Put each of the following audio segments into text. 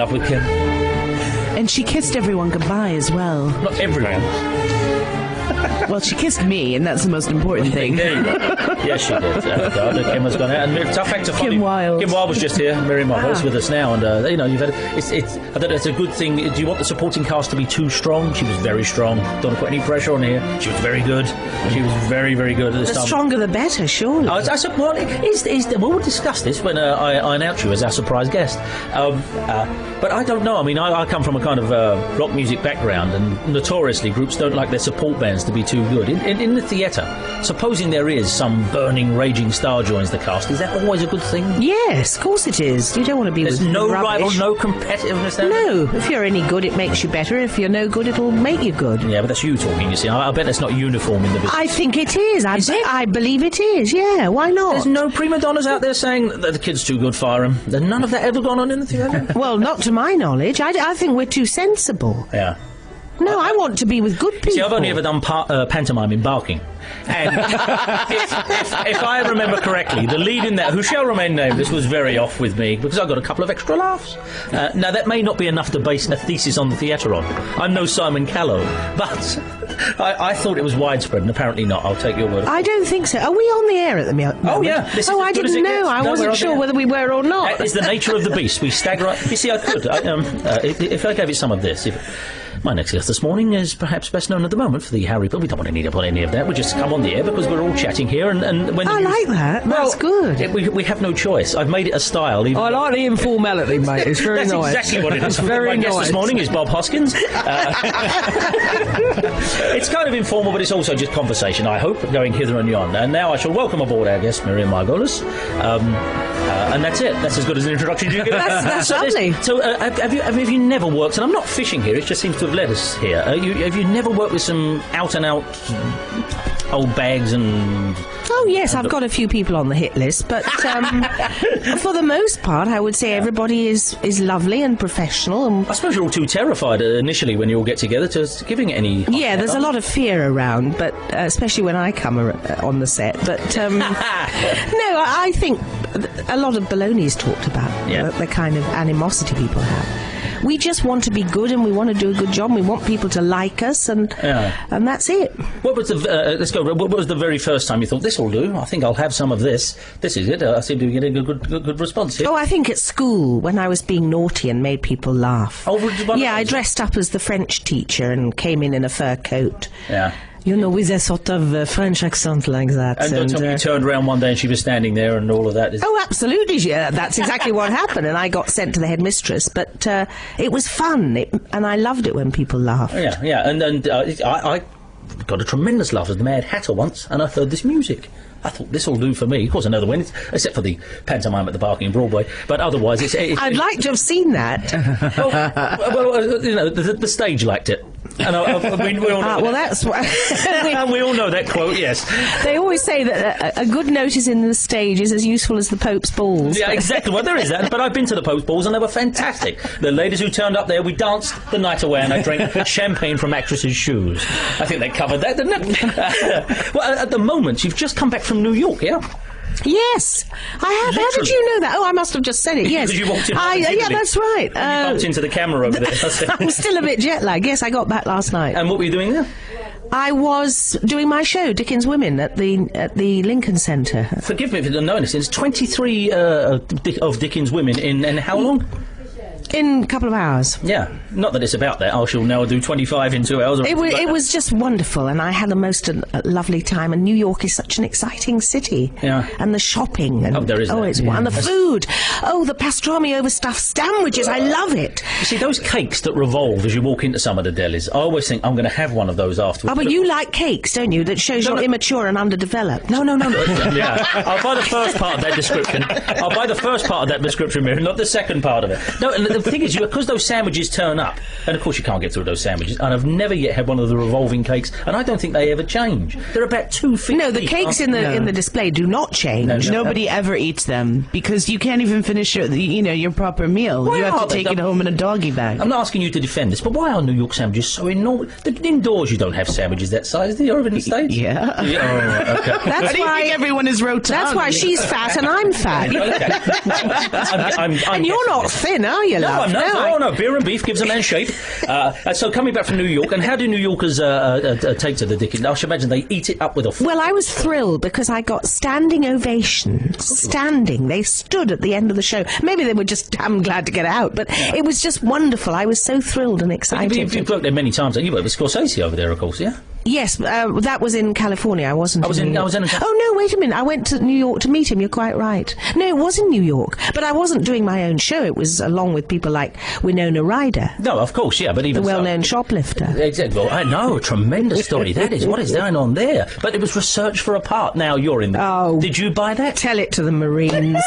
love with Kim. And she kissed everyone goodbye as well. Not everyone. Well, she kissed me, and that's the most important thing. There you go. Yes, she did. Kim has gone out. And tough fact, Kim Wilde. Kim Wilde was just here. Miriam Margolyes with us now. And, you've had... It's I don't know, it's a good thing. Do you want the supporting cast to be too strong? She was very strong. Don't want to put any pressure on here. She was very good. She was very, very good at this time. The stronger the better, surely. We'll discuss this when I announce you as our surprise guest. But I don't know. I mean, I come from a kind of rock music background, and notoriously groups don't like their support bands to be too good. In the theatre, supposing there is some burning, raging star joins the cast, is that always a good thing? Yes, of course it is. You don't want to be There's with no rubbish. rival, no competitiveness there? No, if you're any good, it makes you better. If you're no good, it'll make you good. Yeah, but that's you talking, you see. I bet that's not uniform in the business. I think it is. I believe it is, yeah. Why not? There's no prima donnas out there saying that the kid's too good, fire him. There's none of that ever gone on in the theatre? Well, not to my knowledge. I think we're too sensible. Yeah. No, I want to be with good people. See, I've only ever done pantomime in barking. And if I remember correctly, the lead in that, who shall remain nameless, was very off with me because I got a couple of extra laughs. Now, that may not be enough to base a thesis on the theatre on. I'm no Simon Callow, but I thought it was widespread, and apparently not. I'll take your word. I don't think so. Are we on the air at the moment? Oh, yeah. I didn't know. I wasn't sure whether we were or not. That is the nature of the beast. We stagger. You see, I could. If I gave it some of this... My next guest this morning is perhaps best known at the moment for the Harry Potter. We don't want to need up on any of that. We just come on the air because we're all chatting here. And when I like that. That's good. We have no choice. I've made it a style. I like the informality, mate. It's very That's nice. That's exactly what it is. Very My guest nice. this morning is Bob Hoskins. It's kind of informal, but it's also just conversation, I hope, going hither and yon. And now I shall welcome aboard our guest, Miriam Margolyes. And that's it. That's as good as an introduction as you get. That's lovely. So, have you never worked, and I'm not fishing here, it just seems to have led us here. Have you never worked with some out-and-out old bags and... Oh, yes, I've got a few people on the hit list, but for the most part, I would say everybody is lovely and professional. And I suppose you're all too terrified initially when you all get together to giving it any... Yeah, there's a lot of fear around, but especially when I come on the set. But no, I think a lot of baloney is talked about, the kind of animosity people have. We just want to be good, and we want to do a good job, and we want people to like us, and that's it. What was the let's go? What was the very first time you thought, this will do? I think I'll have some of this. This is it. I seem to be getting a good response here. Oh, I think at school when I was being naughty and made people laugh. Oh, yeah, I dressed up as the French teacher and came in a fur coat. Yeah. You know, with a sort of French accent like that. And you turned around one day and she was standing there and all of that. Oh, absolutely. Yeah, that's exactly what happened. And I got sent to the headmistress. But it was fun. And I loved it when people laughed. Yeah. And I got a tremendous laugh as the Mad Hatter once, and I heard this music. I thought, this will do for me. Of course, another win, except for the pantomime at the Barking Broadway. But otherwise, I'd like to have seen that. The stage liked it. And we all know that's why. we all know that quote, yes. They always say that a good notice in the stage is as useful as the Pope's balls. Yeah, exactly. Well, there is that. But I've been to the Pope's balls, and they were fantastic. The ladies who turned up there, we danced the night away, and I drank champagne from actresses' shoes. I think they covered that, didn't it? Well, at the moment, you've just come back from New York, yeah? Yes, I have. Literally. How did you know that? Oh, I must have just said it. Yes, because you walked in. Yeah, that's right. You bumped into the camera over there. I'm still a bit jet lagged. Yes, I got back last night. And what were you doing there? I was doing my show, Dickens Women, at the Lincoln Centre. Forgive me if you don't know anything. It's 23 of Dickens Women in how long? In a couple of hours. Yeah, not that it's about that. I shall now do 25 in 2 hours. It was just wonderful, and I had the most lovely time. And New York is such an exciting city. Yeah. And the shopping. And, there is that. And the food. Oh, the pastrami overstuffed sandwiches. I love it. You see, those cakes that revolve as you walk into some of the delis, I always think, I'm going to have one of those afterwards. Oh, but you like cakes, don't you? That shows you're immature and underdeveloped. No. Yeah. I'll buy the first part of that description. Miriam, not the second part of it. No, and the thing is, because those sandwiches turn up, and of course you can't get through those sandwiches, and I've never yet had one of the revolving cakes, and I don't think they ever change. They're about 2 feet. No, the cakes in the display do not change. Nobody ever eats them because you can't even finish your proper meal. Why you have to take it home in a doggy bag. I'm not asking you to defend this, but why are New York sandwiches so enormous? Indoors you don't have sandwiches that size, do you, over in the States? Yeah. Oh, okay. That's why do you think everyone is rotund? That's why she's fat and I'm fat. Okay. And you're not thin, are you, enough. No, oh no, beer and beef gives a man shape. So coming back from New York, and how do New Yorkers take to the Dickens? I should imagine they eat it up with a fork. Well, I was thrilled because I got standing ovation. Standing. They stood at the end of the show. Maybe they were just damn glad to get out, but it was just wonderful. I was so thrilled and excited. You've worked there many times. You worked with Scorsese over there, of course, yeah? Yes, that was in California. I wasn't in New York. Oh, no, wait a minute. I went to New York to meet him. You're quite right. No, it was in New York. But I wasn't doing my own show. It was along with people like Winona Ryder. No, of course, yeah, but even the well-known shoplifter. Exactly. Well, I know. Tremendous story. That is. What is going on there? But it was research for a part. Now you're in the... Oh. Did you buy that? Tell it to the Marines.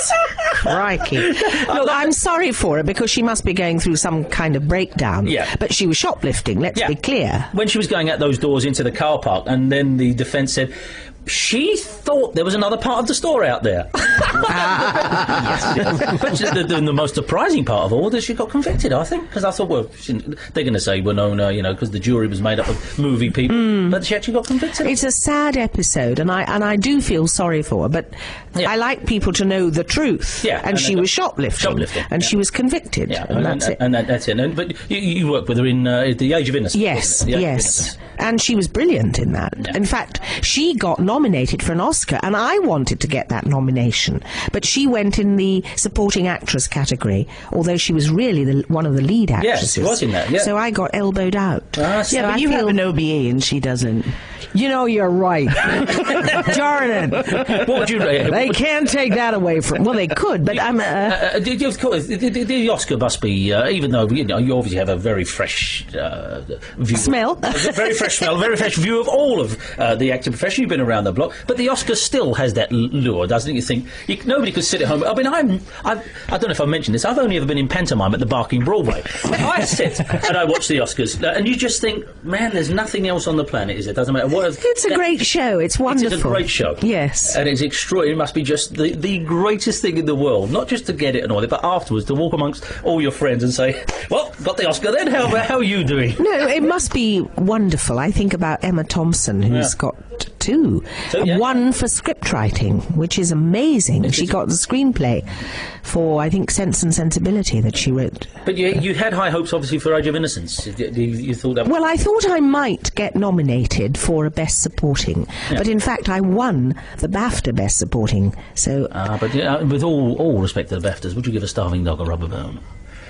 Crikey. Look, I'm sorry for her because she must be going through some kind of breakdown. Yeah. But she was shoplifting, let's be clear. When she was going out those doors into the car park, and then the defence said she thought there was another part of the store out there. Yes. But the most surprising part of all is she got convicted, I think, because I thought, well, they're going to say Winona, because the jury was made up of movie people, but she actually got convicted. It's a sad episode, and I do feel sorry for her, but I like people to know the truth. Yeah, and she was shoplifting, and she was convicted, and that's it. And that's it. But you worked with her in The Age of Innocence. Yes, yes. And she was brilliant in that. Yeah. In fact, she got nominated for an Oscar, and I wanted to get that nomination. But she went in the supporting actress category, although she was really one of the lead actresses. Yes, she was in that, yeah. So I got elbowed out. But you have an OBA and she doesn't. You're right. Darn it. What would you... They can't take that away from... Well, they could, but I'm... The Oscar must be, even though, you obviously have a very fresh view... Smell. A very fresh smell, very fresh view of all of the acting profession. You've been around the block. But the Oscar still has that lure, doesn't it? You think... nobody could sit at home... I mean, I don't know if I mentioned this. I've only ever been in pantomime at the Barking Broadway. I sit and I watch the Oscars, and you just think, man, there's nothing else on the planet, is it? Doesn't matter what... It's a great show. It's wonderful. It's a great show. Yes. And it's extraordinary. It must be just the greatest thing in the world. Not just to get it and all that, but afterwards to walk amongst all your friends and say, well, got the Oscar then. How are you doing? No, it must be wonderful. I think about Emma Thompson, who's got two. One for script writing, which is amazing. She got the screenplay for, I think, Sense and Sensibility that she wrote. But you had high hopes, obviously, for Age of Innocence. You thought that... Well, I thought I might get nominated for a Best Supporting, but in fact I won the BAFTA Best Supporting, so... But with all respect to the BAFTAs, would you give A Starving Dog a rubber bone?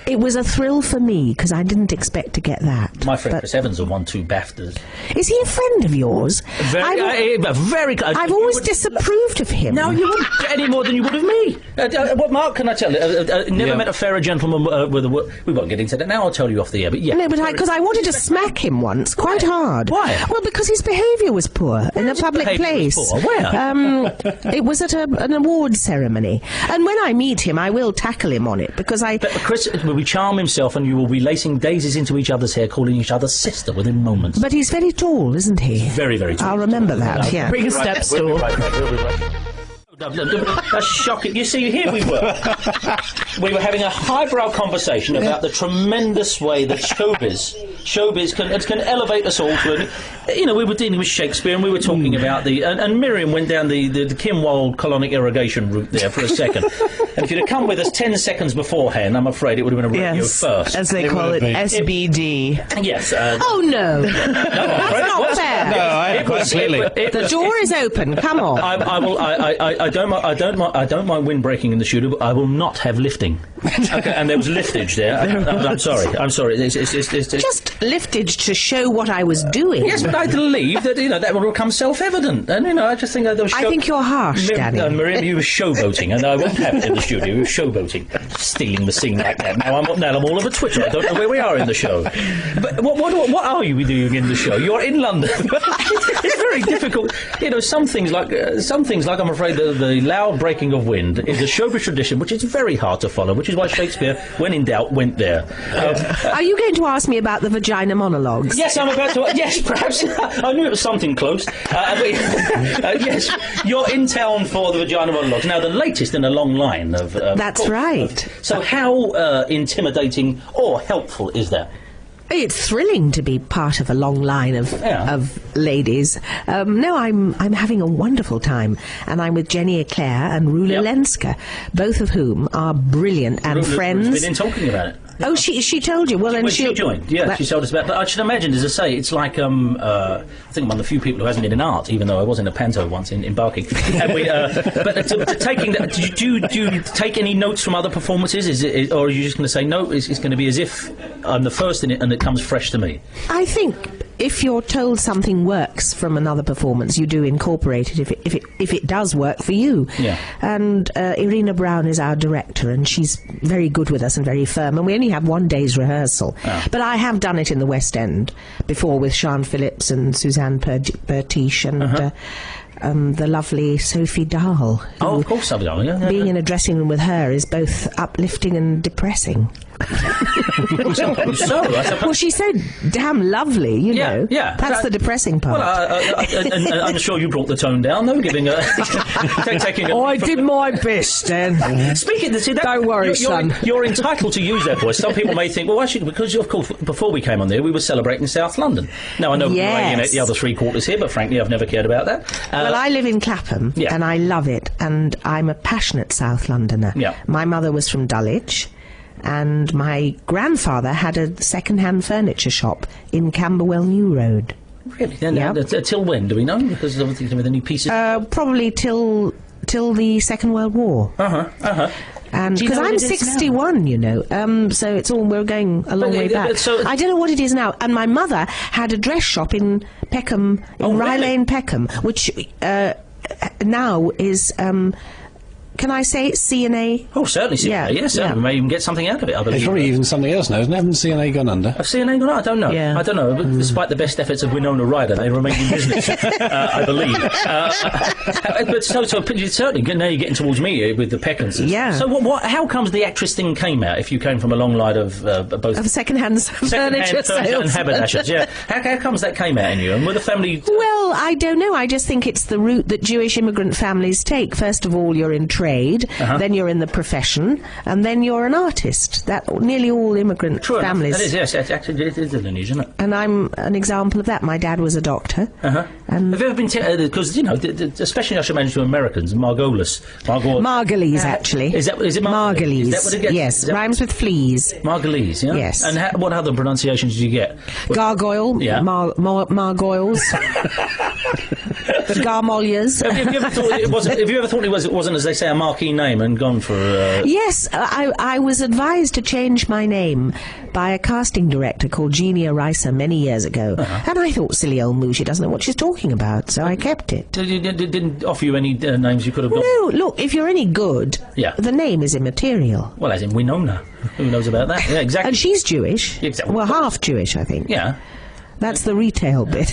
It was a thrill for me, because I didn't expect to get that. My friend Chris Evans won 2 BAFTAs. Is he a friend of yours? Very. I've always disapproved of him. No, you wouldn't any more than you would of me. What, Mark, can I tell you? Never met a fairer gentleman with a... We won't get into that now, I'll tell you off the air, but yeah. No, but because I wanted to smack him once, quite hard. Why? Well, because his behaviour was poor in a public place. Where? It was at an awards ceremony. And when I meet him, I will tackle him on it, because But Chris will charm himself, and you will be lacing daisies into each other's hair, calling each other sister within moments. But he's very tall, isn't he? Very, very tall. I'll remember that, yeah. Bring a step stool. We'll be right. That's shocking. You see, here we were. We were having a highbrow conversation about the tremendous way that showbiz can elevate us all to we were dealing with Shakespeare, and we were talking about and Miriam went down the Kim Wilde colonic irrigation route there for a second. And if you'd have come with us 10 seconds beforehand, I'm afraid it would have been a radio first. As they call it, SBD. Yes. Oh, no. That's not fair. No, quite clearly. The door is open. Come on. I don't mind windbreaking in the studio, but I will not have lifting. Okay, and there was liftage there. I'm sorry. It's just liftage to show what I was doing. Yes, but I believe that that will become self-evident, and I just think that there was. I think you're harsh, Danny. Miriam, you were showboating, and I won't have it in the studio. You were showboating, stealing the scene like that. Now I'm all over Twitter. I don't know where we are in the show. But what are you doing in the show? You're in London. It's very difficult. Some things like I'm afraid the loud breaking of wind is a showbiz tradition which is very hard to follow, which is why Shakespeare, when in doubt, went there. Are you going to ask me about the vagina monologues? Yes, I'm about to. Yes, perhaps. I knew it was something close. Yes, you're in town for the vagina monologues. Now, the latest in a long line of... That's right. So how intimidating or helpful is that? It's thrilling to be part of a long line of ladies. No, I'm having a wonderful time, and I'm with Jenny Eclair and Rula Lenska, both of whom are brilliant and friends. Rule's been in talking about it. Oh, she told you. Well, then She joined. Yeah, she told us about. But I should imagine, as I say, it's like I think I'm one of the few people who hasn't been in art, even though I was in a panto once in Barking. And taking that, do you take any notes from other performances? Or are you just going to say no? It's going to be as if I'm the first in it and it comes fresh to me. I think if you're told something works from another performance, you do incorporate it if it does work for you. Yeah. And Irina Brown is our director, and she's very good with us and very firm. And we only have one day's rehearsal. Oh. But I have done it in the West End before with Sian Phillips and Suzanne Bertiche and the lovely Sophie Dahl. Oh, of course, Sophie Dahl. Yeah, being in a dressing room with her is both uplifting and depressing. Well, she's so damn lovely, you know. Yeah, that's the depressing part. Well, I'm sure you brought the tone down, though, giving taking. I did my best, then. Speaking of, don't worry, son. You're entitled to use that voice. Some people may think, well, actually, because of course, before we came on there, we were celebrating South London. Now I know we're alienate the other three quarters here, but frankly, I've never cared about that. Well, I live in Clapham, and I love it, and I'm a passionate South Londoner. Yeah. My mother was from Dulwich. And my grandfather had a second-hand furniture shop in Camberwell New Road. Really? Till when, do we know? Because with any pieces... probably till the Second World War. And because I'm 61, you know, so it's all, we're going a long way back. I don't know what it is now. And my mother had a dress shop in Peckham, in Rye Lane, Peckham, which now is... can I say it's C&A? Oh, certainly C&A, yes. Yeah. We may even get something out of it, I believe. There's probably even something else now, isn't it? Haven't C&A gone under? Have C&A gone under? I don't know. Yeah. I don't know. But despite the best efforts of Winona Ryder, they remain in business, I believe. But so certainly, now you're getting towards me with the Peckhams. Yeah. So how comes the actress thing came out, if you came from a long line of both... Of second-hand furniture sales. And haberdashers, yeah. How comes that came out in you? And were the family... Well, I don't know. I just think it's the route that Jewish immigrant families take. First of all, you're in trade, then you're in the profession, and then you're an artist. That nearly all immigrant families. That is, yes. Actually, it is a lineage, isn't it? And I'm an example of that. My dad was a doctor. And have you ever been... Because, you know, especially I should mention to Americans, Margolyes. Margolyes, actually. Is it Margolyes? Is that what it gets? Yes, rhymes with fleas. Margolyes, yeah? Yes. And what other pronunciations did you get? Gargoyle, yeah. Margoyles. Garmolias. Have you ever thought it wasn't, as they say, a marquee name and gone for... Yes, I was advised to change my name by a casting director called Jeannie Arisa many years ago, and I thought, silly old moo, she doesn't know what she's talking about, so I kept it. Didn't offer you any names you could have got? No, look, if you're any good, the name is immaterial. Well, as in Winona. Who knows about that? Yeah, exactly. And she's Jewish. Exactly. Well, half Jewish, I think. Yeah. That's the retail bit.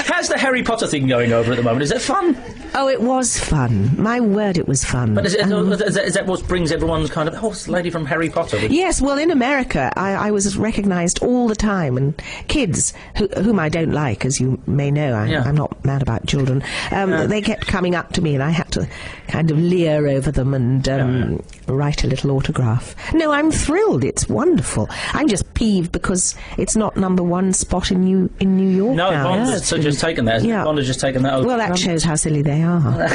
How's the Harry Potter thing going over at the moment? Is that fun? Oh, it was fun. My word, it was fun. But is that what brings everyone's kind of, this lady from Harry Potter? Yes, well, in America, I was recognised all the time, and kids, whom I don't like, as you may know, I'm not mad about children, they kept coming up to me, and I had to kind of leer over them and write a little autograph. No, I'm thrilled. It's wonderful. I'm just peeved because it's not #1 spot in New York now. No, Bond has just taken that. Bond has just taken that over. Well, that shows how silly they are.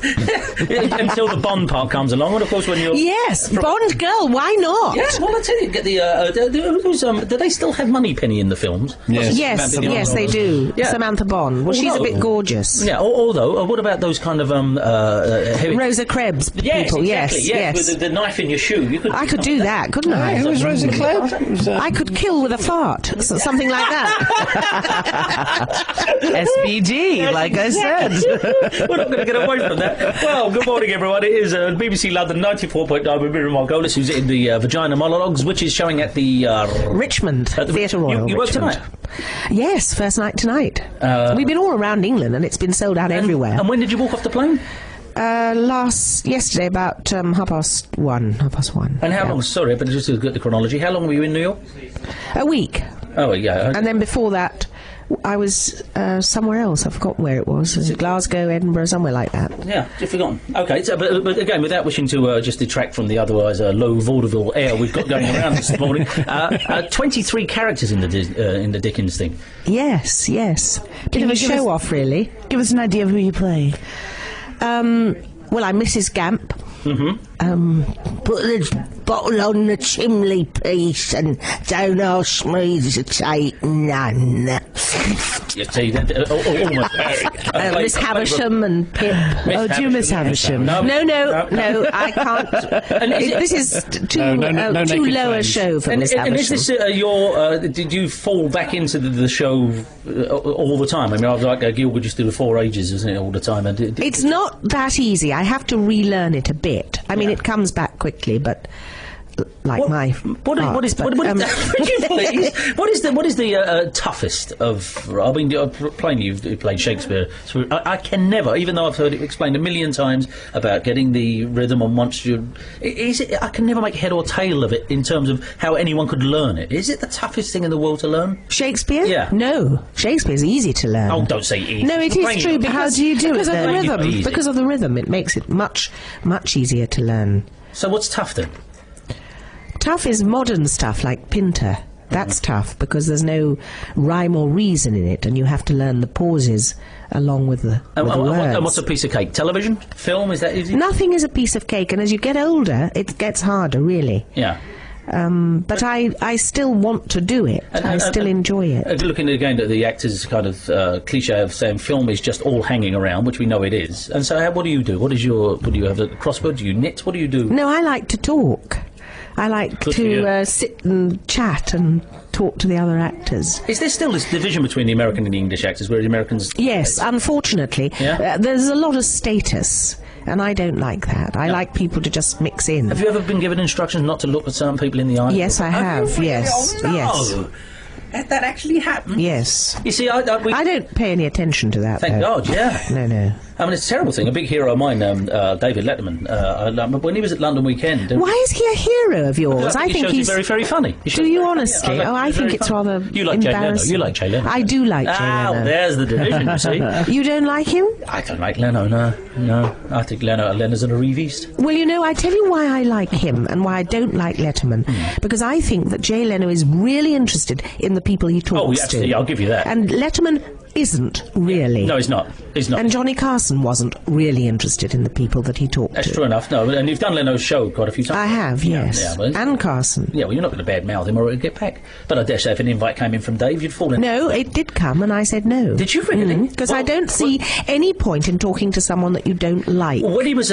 Until the Bond part comes along, and of course when you're... Yes, Bond girl, why not? Yes, well, I tell you, get the... do they still have Moneypenny in the films? Yes, they do. Yeah. Samantha Bond. Well, she's a bit gorgeous. Yeah, although, what about those kind of... Rosa Krebs people, yes. With the knife in your shoe. I could do that, couldn't I? Who was Rosa Krebs? I could kill with a fart, something like that. SBG, like I said. We're not going to get away from that. Well, good morning, everyone. It is BBC London 94.9 with Miriam Margolyes, who's in the Vagina Monologues, which is showing at the... Richmond Theatre Royal. You work tonight? Yes, first night tonight. We've been all around England, and it's been sold out everywhere. And when did you walk off the plane? Yesterday, about 1:30. And how long? Sorry, but just to get the chronology. How long were you in New York? A week. Oh, yeah. Okay. And then before that, I was somewhere else. I forgot where it was. Was it Glasgow, Edinburgh, somewhere like that? Yeah, you've forgotten. Okay, so, but again, without wishing to just detract from the otherwise low vaudeville air we've got going around this morning, 23 characters in the Dickens thing. Yes. Bit of a show-off, really. Give us an idea of who you play. Well, I'm Mrs. Gamp. put the bottle on the chimney piece and don't ask me to take none. You see, almost. Miss Havisham and Pip. Do you miss Havisham? No, I can't. This is too naked low a flames. show for And Miss is Havisham. this your? Did you fall back into the show all the time? I mean, I was like Gilbert used to do the Four Ages, isn't it, all the time? And It's not that easy. I have to relearn it a bit. I mean, it comes back quickly, but like my what is art, but, would you please? What is the toughest of? I mean, plainly you've played Shakespeare. So I can never, even though I've heard it explained a million times about getting the rhythm on once you. I can never make head or tail of it in terms of how anyone could learn it. Is it the toughest thing in the world to learn? Shakespeare? Yeah. No, Shakespeare's easy to learn. Oh, don't say easy. No, it is true. How do you do it because of the then? rhythm. Easy. Because of the rhythm, it makes it much easier to learn. So what's tough then? Tough is modern stuff like Pinter. That's tough because there's no rhyme or reason in it, and you have to learn the pauses along with the words. And what's a piece of cake? Television? Film? Is that easy? Nothing is a piece of cake, and as you get older, it gets harder, really. Yeah. But I still want to do it. I still enjoy it. Looking again at the actor's kind of cliche of saying film is just all hanging around, which we know it is. And so, what do you do? What do you have? A crossword? Do you knit? What do you do? No, I like to talk. I like Good for you. to sit and chat and talk to the other actors. Is there still this division between the American and the English actors, where the Americans? Yes, unfortunately. Yeah? There's a lot of status, and I don't like that. I like people to just mix in. Have you ever been given instructions not to look at certain people in the eye? Yes, I have. you really? Yes, Oh, no. yes. That actually happened. Yes. You see, I don't pay any attention to that, Thank though. God, yeah. No. I mean, it's a terrible thing. A big hero of mine, David Letterman, when he was at London Weekend... Why is he a hero of yours? I think he's very, very funny. Do you honestly? Yeah, I think very it's funny. rather You like Jay Leno. embarrassing. You like Jay Leno. I do like Jay Leno. There's the division, you see. You don't like him? I don't like Leno, no. I think Leno's an arriviste. Well, you know, I tell you why I like him and why I don't like Letterman. Because I think that Jay Leno is really interested in the people he talks to. Absolutely, I'll give you that. And Letterman isn't really. No, he's not. He's not. And Johnny Carson wasn't really interested in the people that he talked That's to. true enough. No, and you've done Leno's show quite a few times. I have, yes. Yeah, well, and Carson. yeah, well, you're not going to badmouth him or it'll get back. But I dare say if an invite came in from Dave, you'd fall in. No, it did come, and I said no. Did you really? Because I don't see any point in talking to someone that you don't like. Well, when he was,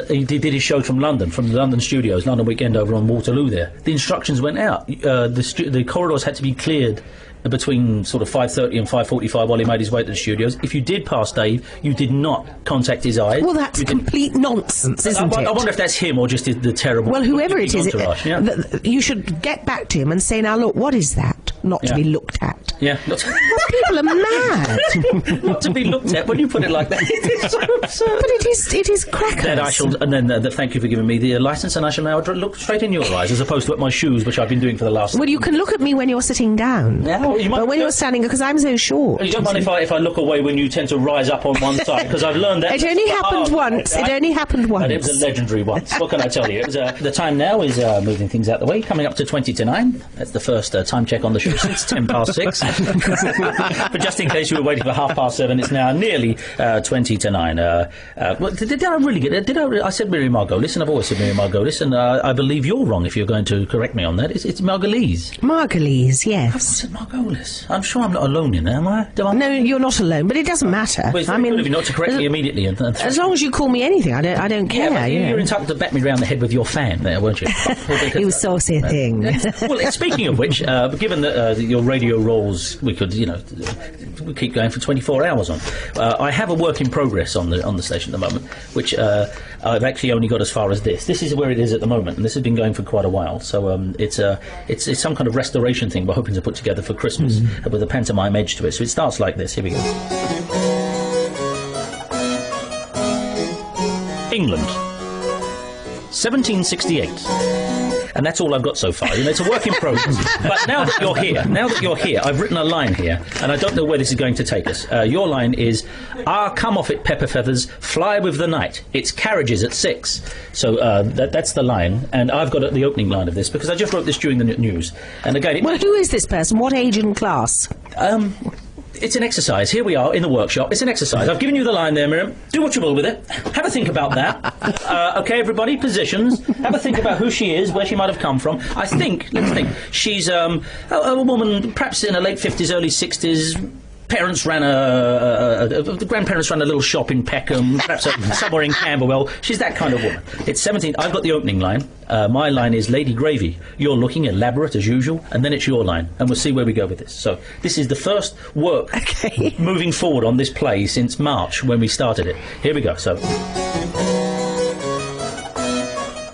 he did his show from London, from the London studios, London Weekend over on Waterloo there, the instructions went out. The corridors had to be cleared between sort of 5:30 and 5:45 while he made his way to the studios. If you did pass Dave, you did not contact his eyes. Well, that's complete nonsense, isn't it? I wonder if that's him or just the terrible... Well, whoever it is, entourage, yeah? you should get back to him and say, now, look, what is that? Not to Yeah. be looked at. Yeah. Well, people are mad. Not to be looked at when you put it like that. It's so absurd. But it is crackers. Then I shall, and then thank you for giving me the licence, and I shall now look straight in your eyes as opposed to at my shoes, which I've been doing for the last... Well, you can look at me when you're sitting down. Yeah, well, you might- but when you're standing, because I'm so short. You don't mind if I look away when you tend to rise up on one side, because I've learned that... It only happened once. It only happened once. And it was a legendary once. What can I tell you? It was, the time now is moving things out the way, coming up to 20 to 9. That's the first time check on the show since 10 past 6. But just in case you were waiting for 7:30, it's now nearly 20 to 9. Well, did I really get it? I said Miriam Margolyes, and I've always said Miriam Margolyes, and I believe you're wrong if you're going to correct me on that. It's Margolyes. Margolyes, I yes. said Margolyes. I'm sure I'm not alone in there, am I? No, you're not alone, but it doesn't matter. Well, it's very good of you not to correct me immediately. As long as you call me anything, I don't care. Yeah, but you you know. were entitled to bat me round the head with your fan there, weren't you? You saucy thing. Well, speaking of which, given that your radio roles, we could, we keep going for 24 hours on. I have a work in progress on the station at the moment, which I've actually only got as far as this. This is where it is at the moment, and this has been going for quite a while. So it's some kind of restoration thing we're hoping to put together for Christmas with a pantomime edge to it. So it starts like this. Here we go. England, 1768. And that's all I've got so far. It's a work in progress. But now that you're here, I've written a line here, and I don't know where this is going to take us. Your line is, come off it, pepper feathers, fly with the night. It's carriages at 6. So that's the line, and I've got the opening line of this, because I just wrote this during the news. And again... Well, who is this person? What age and class? It's an exercise. Here we are in the workshop. It's an exercise. I've given you the line there, Miriam. Do what you will with it. Have a think about that. Okay, everybody, positions. Have a think about who she is, where she might have come from. Let's think. She's a woman, perhaps in her late 50s, early 60s. Parents ran the grandparents ran a little shop in Peckham, perhaps somewhere in Camberwell. She's that kind of woman. It's 17. I've got the opening line. My line is Lady Gravy. You're looking elaborate as usual, and then it's your line, and we'll see where we go with this. So this is the first work moving forward on this play since March when we started it. Here we go. So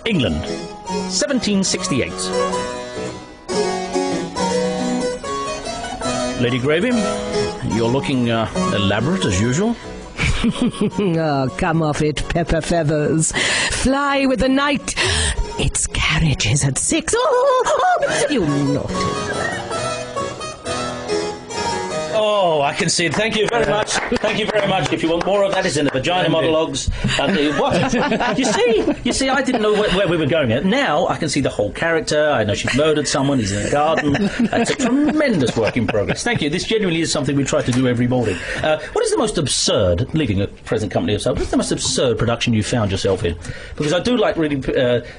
England, 1768. Lady Gravy, you're looking elaborate as usual. Oh, come off it, Pepper Feathers. Fly with the night. Its carriage is at 6. Oh, you naughty. Oh, I can see it. Thank you very much. Thank you very much. If you want more of that, it's in the vagina monologues. What? You see, I didn't know where we were going at. Now I can see the whole character. I know she's murdered someone. He's in the garden. It's a tremendous work in progress. Thank you. This genuinely is something we try to do every morning. What is the most absurd, leaving a present company of self, what's the most absurd production you found yourself in? Because I do like reading,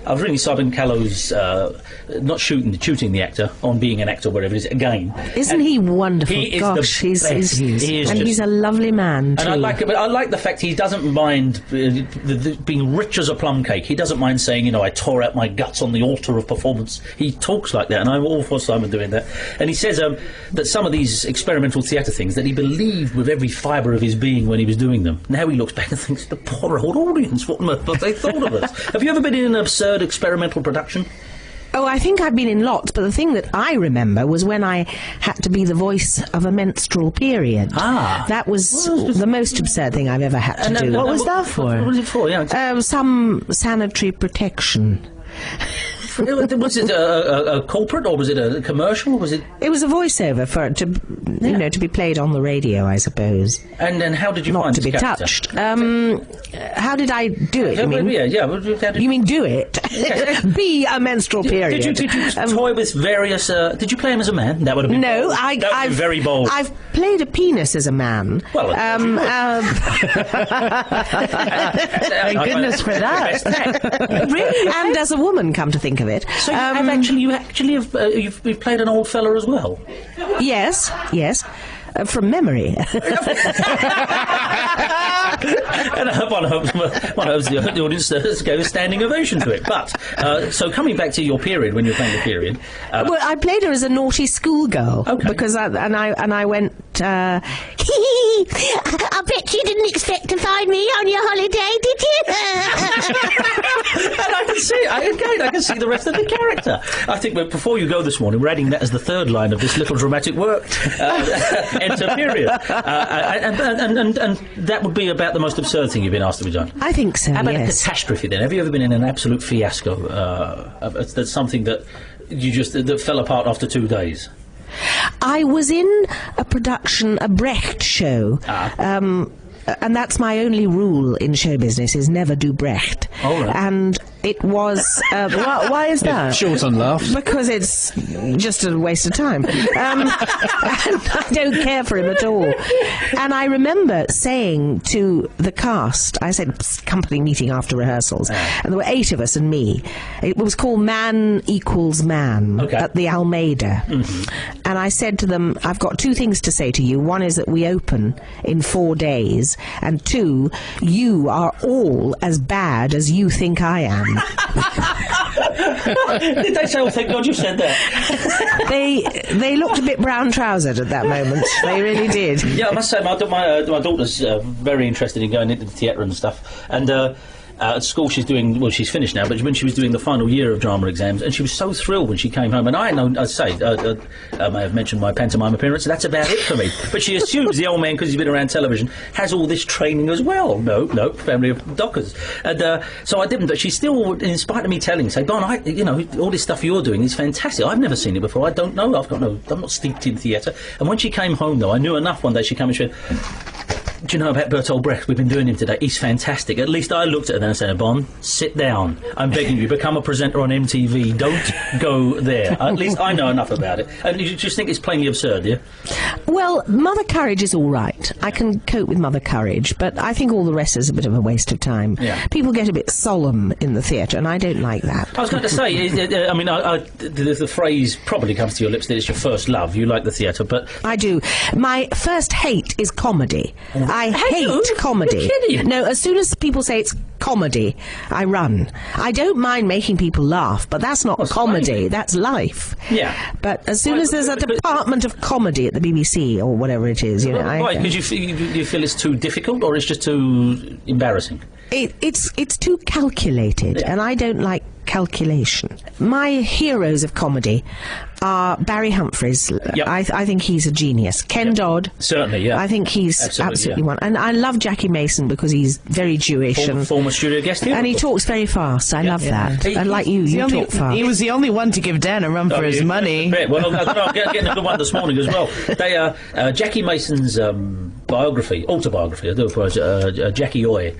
I've reading Simon Callow's not shooting the actor on being an actor, wherever it is, again. Isn't he wonderful? He is Gosh, he's a lovely man, too. And I like the fact he doesn't mind being rich as a plum cake. He doesn't mind saying, I tore out my guts on the altar of performance. He talks like that, and I'm all for Simon doing that. And he says that some of these experimental theatre things that he believed with every fibre of his being when he was doing them. Now he looks back and thinks, the poor old audience, what they thought of us. Have you ever been in an absurd experimental production? Oh, I think I've been in lots, but the thing that I remember was when I had to be the voice of a menstrual period. That was the most absurd thing I've ever had to do. What was that for? What was it for? Yeah. Some sanitary protection. Was it a corporate or was it a commercial? Was it? It was a voiceover for it to, to be played on the radio, I suppose. And then how did you find to be character? touched? How did I do it? You mean? You mean do it? Be a menstrual period. Did you toy with various? Did you play him as a man? That would have been no. Bold. I've very bold. I've played a penis as a man. Well, thank goodness for that. Really, and as a woman, come to think of it. So you actually have you've played an old fella as well. Yes. From memory. And one hopes the audience gave a standing ovation to it. But, so coming back to your period, when you were playing the period... well, I played her as a naughty schoolgirl. Okay. Because I went... I bet you didn't expect to find me on your holiday, did you? And I can see the rest of the character. I think before you go this morning, we're adding that as the third line of this little dramatic work. Enter period. And that would be about the most absurd thing you've been asked to be done. I think so, How about yes. a catastrophe then? Have you ever been in an absolute fiasco? That's something that that fell apart after 2 days? I was in a production, a Brecht show. And that's my only rule in show business, is never do Brecht. Oh, right. And it was... why is that? Short on laughs. Because it's just a waste of time. And I don't care for him at all. And I remember saying to the cast, I said, company meeting after rehearsals, and there were 8 of us and me. It was called Man Equals Man at the Almeida. Mm-hmm. And I said to them, I've got 2 things to say to you. One is that we open in 4 days, and 2, you are all as bad as you think I am. Did they say, oh, thank God you said that? They looked a bit brown-trousered at that moment. They really did. Yeah, I must say, my daughter's very interested in going into the theatre and stuff. And at school she's doing, well, she's finished now, but when she was doing the final year of drama exams, and she was so thrilled when she came home. And I may have mentioned my pantomime appearance, so that's about it for me. But she assumes the old man, because he's been around television, has all this training as well. No, family of dockers. And so I didn't, but she still, in spite of me telling, say, Bon, all this stuff you're doing is fantastic. I've never seen it before. I don't know. I'm not steeped in theatre. And when she came home, though, I knew enough one day she came and she went, Do you know about Bertolt Brecht? We've been doing him today. He's fantastic. At least I looked at it and I said, Bon, sit down. I'm begging you, become a presenter on MTV. Don't go there. At least I know enough about it. And you just think it's plainly absurd, yeah? Well, Mother Courage is all right. I can cope with Mother Courage, but I think all the rest is a bit of a waste of time. Yeah. People get a bit solemn in the theatre, and I don't like that. I was going to say, the phrase probably comes to your lips that it's your first love. You like the theatre, but... I do. My first hate is comedy. I hate comedy. You're kidding. No, as soon as people say it's comedy, I run. I don't mind making people laugh, but that's not comedy. Amazing. That's life. Yeah. But as soon as there's a department of comedy at the BBC or whatever it is, you know, Why? Because you feel it's too difficult, or it's just too embarrassing? It's too calculated, and I don't like calculation. My heroes of comedy are Barry Humphries. Yep. I think he's a genius. Ken Dodd. Certainly, yeah. I think he's absolutely one. And I love Jackie Mason because he's very Jewish and former studio guest here, and he talks very fast. I love that. And like you talk fast. He was the only one to give Dan a run for his money. Well, I'm getting a good one this morning as well. They Jackie Mason's autobiography, I do apologise, Jackie Oy,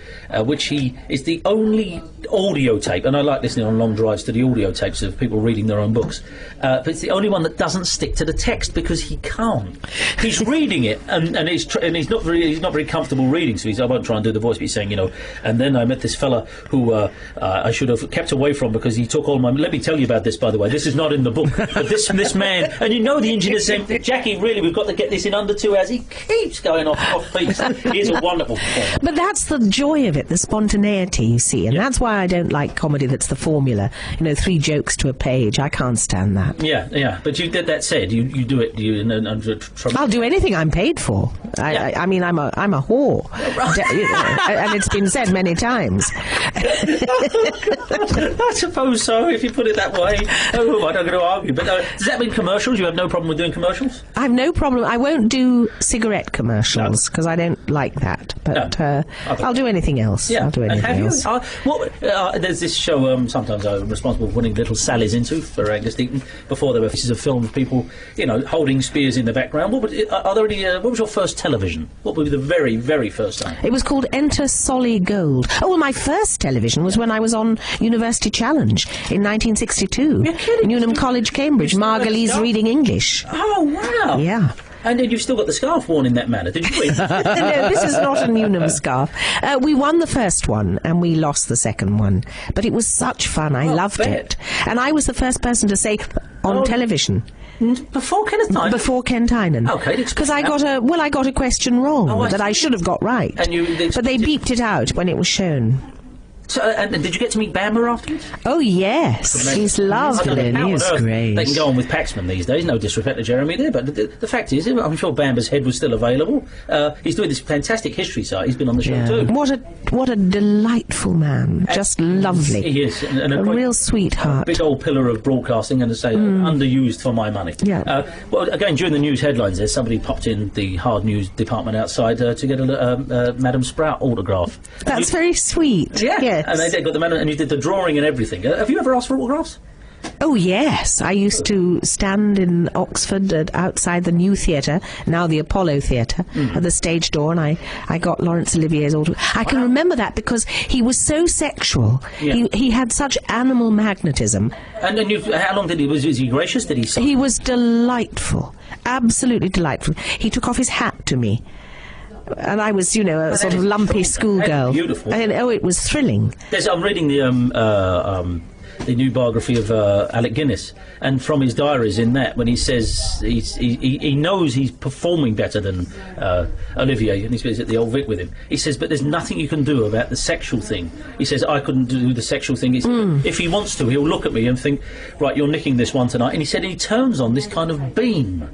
which he is the only audio tape, and I like listening on long drives to the audio tapes of people reading their own books, but it's the only one that doesn't stick to the text because he can't. He's reading it, and he's not very comfortable reading, so I won't try and do the voice, but he's saying, and then I met this fella who I should have kept away from because he took all my... Let me tell you about this, by the way. This is not in the book, but this man... And the engineer's saying, Jackie, really, we've got to get this in under 2 hours. He keeps going off piece. He is a wonderful performer. But that's the joy of it, the spontaneity, you see, and that's why I don't like comedy that's the formula. 3 jokes to a page. I can't stand that. Yeah. But you did that said. You do it. I'll do anything I'm paid for. I mean, I'm a whore. And it's been said many times. I suppose so, if you put it that way. Oh, I'm not going to argue. But does that mean commercials? You have no problem with doing commercials? I have no problem. I won't do cigarette commercials because I don't like that. But I'll do anything else. Yeah. I'll do anything else. There's this show sometimes I'm responsible for putting little sallies into for Angus Deaton. Before there were pieces of film of people, holding spears in the background. What was your first television? What would be the very, very first time? It was called Enter Solly Gold. Oh, well, my first television was when I was on University Challenge in 1962. You're kidding. Newnham College, Cambridge. Margolyes reading English. Oh, wow. Yeah. And then you've still got the scarf worn in that manner, did you win? No, this is not a Newnham scarf. We won the first one and we lost the second one. But it was such fun. I loved it. And I was the first person to say on television. Before Kenneth Tynan? Before Ken Tynan. Okay. Because I got a question wrong that I should have got right. But they beeped it out when it was shown. So, and did you get to meet Bamber afterwards? Oh, yes. He's lovely. He is great. They can go on with Paxman these days. No disrespect to Jeremy there, but the fact is, I'm sure Bamber's head was still available. He's doing this fantastic history site. He's been on the show too. What a delightful man. Just lovely. He is. And a real sweetheart. Big old pillar of broadcasting, and to say, underused for my money. Yeah. Well, again, during the news headlines there, somebody popped in the hard news department outside to get a Madam Sprout autograph. That's very sweet. Yeah. Yes. And they got the man, and you did the drawing and everything. Have you ever asked for autographs? Oh, yes. I used to stand in Oxford outside the new theatre, now the Apollo Theatre, at the stage door, and I got Laurence Olivier's autograph. I can remember that because he was so sexual. Yeah. He had such animal magnetism. And how long was he gracious? Did he sign? He was delightful. Absolutely delightful. He took off his hat to me. And I was, a sort of lumpy schoolgirl. Beautiful. And it was thrilling. I'm reading the new biography of Alec Guinness, and from his diaries in that, when he says he knows he's performing better than Olivier, and he's at the Old Vic with him. He says, but there's nothing you can do about the sexual thing. He says, I couldn't do the sexual thing. He said, if he wants to, he'll look at me and think, right, you're nicking this one tonight. And he said he turns on this kind of beam.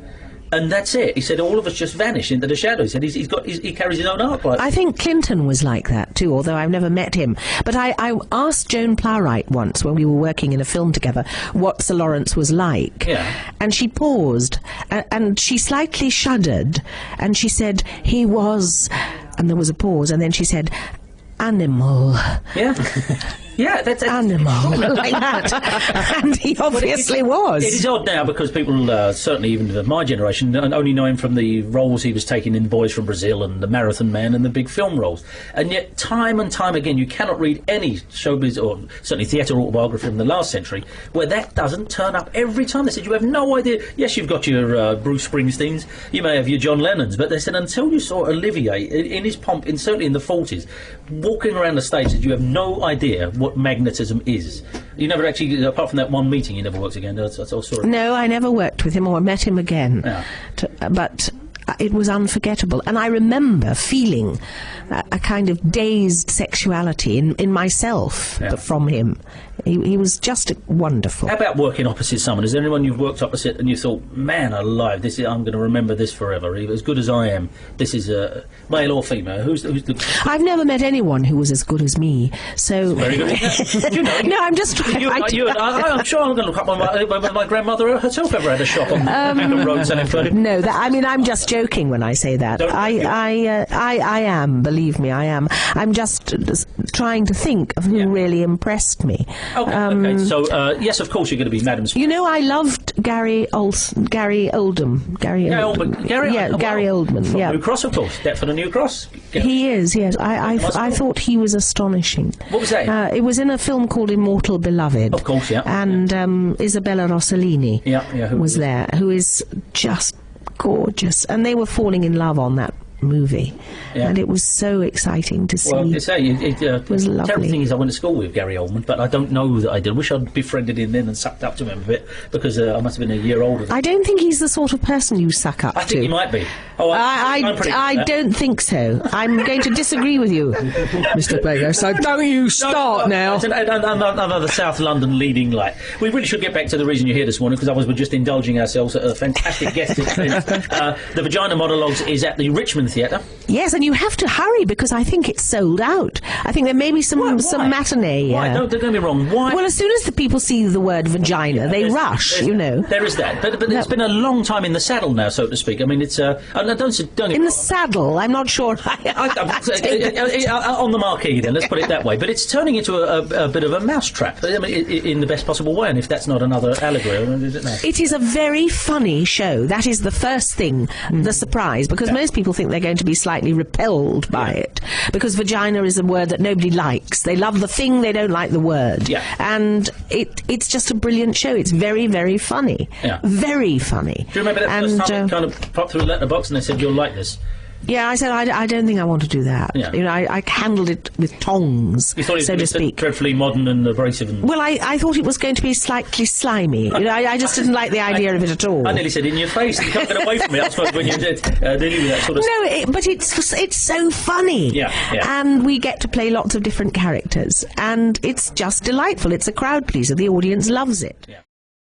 And that's it. He said all of us just vanish into the shadow. He said he carries his own arc. I think Clinton was like that too, although I've never met him. But I asked Joan Plowright once when we were working in a film together what Sir Lawrence was like. Yeah. And she paused and she slightly shuddered and she said, he was... And there was a pause and then she said, animal. Yeah. Yeah, that's animal like that. And he obviously was. It is odd now because people, certainly even of my generation, only know him from the roles he was taking in Boys from Brazil and The Marathon Man and the big film roles. And yet, time and time again, you cannot read any showbiz or certainly theatre autobiography from the last century where that doesn't turn up every time. They said, you have no idea. Yes, you've got your Bruce Springsteens, you may have your John Lennons, but they said until you saw Olivier in his pomp, certainly in the 40s, walking around the stage, you have no idea what magnetism is. You never actually, apart from that one meeting, you never worked again. I saw it. No, I never worked with him or met him again. Yeah. But it was unforgettable. And I remember feeling a kind of dazed sexuality in myself from him. He was just wonderful. How about working opposite someone? Is there anyone you've worked opposite and you thought, man alive, I'm going to remember this forever, as good as I am? This is male or female? Who's the... I've never met anyone who was as good as me, so... Very good. You know, no, I'm just trying... I'm sure I'm going to look up when my grandmother herself ever had a shop on the road selling furniture. No, I'm just joking when I say that. I am, believe me, I am. I'm just trying to think of who really impressed me. Okay. So, yes, of course you're going to be Madam Spring. You know, I loved Gary Oldman. Gary Oldman. From Yeah. New Cross, of course. Deptford and New Cross. He is, yes. I thought he was astonishing. What was that? It was in a film called Immortal Beloved. Of course, yeah. And Isabella Rossellini was there, who is just gorgeous. And they were falling in love on that movie, and it was so exciting to see. Well, it was lovely. The terrible thing is I went to school with Gary Oldman, but I don't know that I did. I wish I'd befriended him then and sucked up to him a bit, because I must have been a year older. I don't think he's the sort of person you suck up to. I think he might be. Oh, I don't think so. I'm going to disagree with you, Mr. Baker, so don't you start now. Another South London leading light. We really should get back to the reason you're here this morning, because we're just indulging ourselves at a fantastic guest experience. The Vagina Monologues is at the Richmond Theatre. Yes, and you have to hurry because I think it's sold out. I think there may be some matinee. Why? Don't get me wrong. Why? Well, as soon as the people see the word vagina, they rush. You know. There is that, but it's been a long time in the saddle now, so to speak. I mean, it's don't in the saddle. I'm not sure. On the marquee, then let's put it that way. But it's turning into a bit of a mousetrap. I mean, in the best possible way. And if that's not another allegory, is it now? It is a very funny show. That is the first thing, the surprise, because most people think they're going to be slightly repelled by it, because vagina is a word that nobody likes. They love the thing, they don't like the word. Yeah. And it's just a brilliant show. It's very, very funny. Yeah. Very funny. Do you remember that first time it kind of popped through a letterbox and they said, you'll like this? Yeah, I said, I don't think I want to do that. Yeah. You know, I handled it with tongs, you thought so to speak. Dreadfully modern and abrasive. And well, I thought it was going to be slightly slimy. You know, I just didn't like the idea of it at all. I nearly said in your face. You can't get away from it. I suppose when you're dealing with that sort of No, but it's so funny. Yeah. And we get to play lots of different characters. And it's just delightful. It's a crowd pleaser. The audience loves it. Yeah.